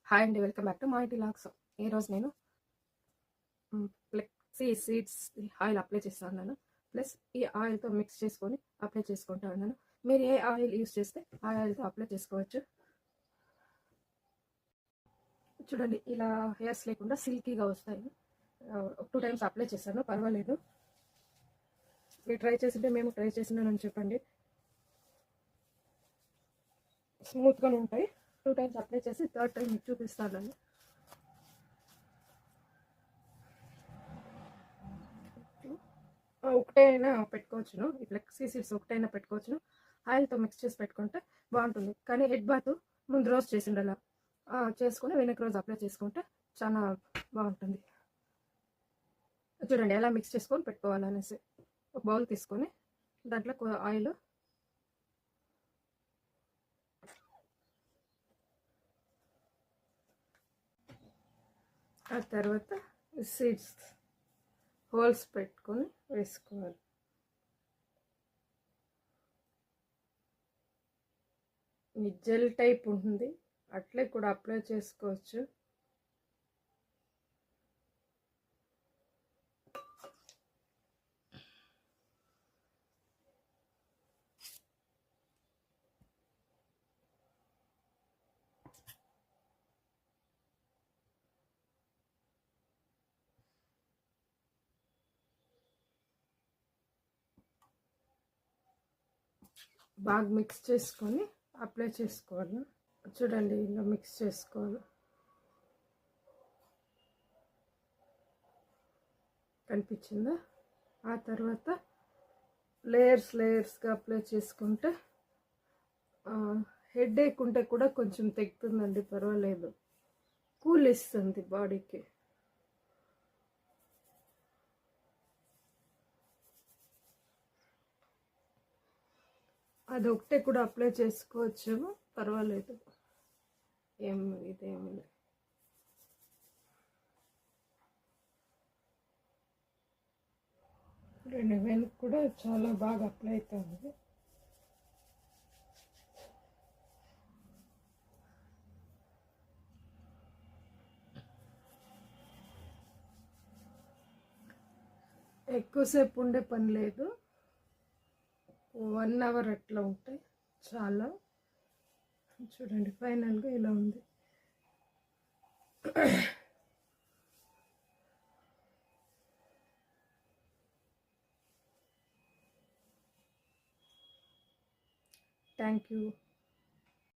Hi అండి, welcome back to మా ఇంటి లాగ్స్. ఈరోజు నేను ఫ్లెక్సీ సీడ్స్ ఆయిల్ అప్లై చేస్తూ ఉన్నాను. ప్లస్ ఈ ఆయిల్తో మిక్స్ చేసుకొని అప్లై చేసుకుంటూ ఉన్నాను. మీరు ఏ ఆయిల్ యూస్ చేస్తే ఆ ఆయిల్తో అప్లై చేసుకోవచ్చు. చూడండి, ఇలా హెయిర్స్ లేకుండా సిల్కీగా వస్తాయి. 2 టైమ్స్ అప్లై చేశాను, పర్వాలేదు. మీరు ట్రై చేసింటే మేము ట్రై చేసినానని చెప్పండి. స్మూత్గా ఉంటాయి. 2 టైమ్స్ అప్లై చేసి 3rd టైం మీకు చూపిస్తాను. ఒకటైనా పెట్టుకోవచ్చును, ఈ ఫ్లెక్సీ సీడ్స్ ఒకటైనా పెట్టుకోవచ్చును. ఆయిల్తో మిక్స్ చేసి పెట్టుకుంటే బాగుంటుంది. కానీ హెడ్ బాత్ ముందు రోజు చేసిండాల, చేసుకుని వెనక రోజు అప్లై చేసుకుంటే చాలా బాగుంటుంది. చూడండి ఎలా మిక్స్ చేసుకొని పెట్టుకోవాలనేసి. ఒక బౌల్ తీసుకొని దాంట్లో ఆయిల్, ఆ తర్వాత సీడ్స్ హోల్స్ పెట్టుకొని వేసుకోవాలి. ఈ జెల్ టైప్ ఉంటుంది, అట్లే కూడా అప్లై చేసుకోవచ్చు. బాగా మిక్స్ చేసుకొని అప్లై చేసుకోవాలి. చూడండి ఇలా మిక్స్ చేసుకోవాలి. కనిపించిందా? ఆ తర్వాత లేయర్స్గా అప్లై చేసుకుంటే హెడేక్ ఉంటే కూడా కొంచెం తెగుతుందండి, పర్వాలేదు. కూల్ ఇస్తుంది బాడీకి. అది ఒకటే కూడా అప్లై చేసుకోవచ్చు, పర్వాలేదు. ఇదేమి లేదు. వెనక్కి కూడా చాలా బాగా అప్లై అవుతుంది. ఎక్కువసేపు ఉండే పని లేదు, 1 అవర్ అట్లా ఉంటాయి చాలా. చూడండి ఫైనల్గా ఇలా ఉంది. Thank you.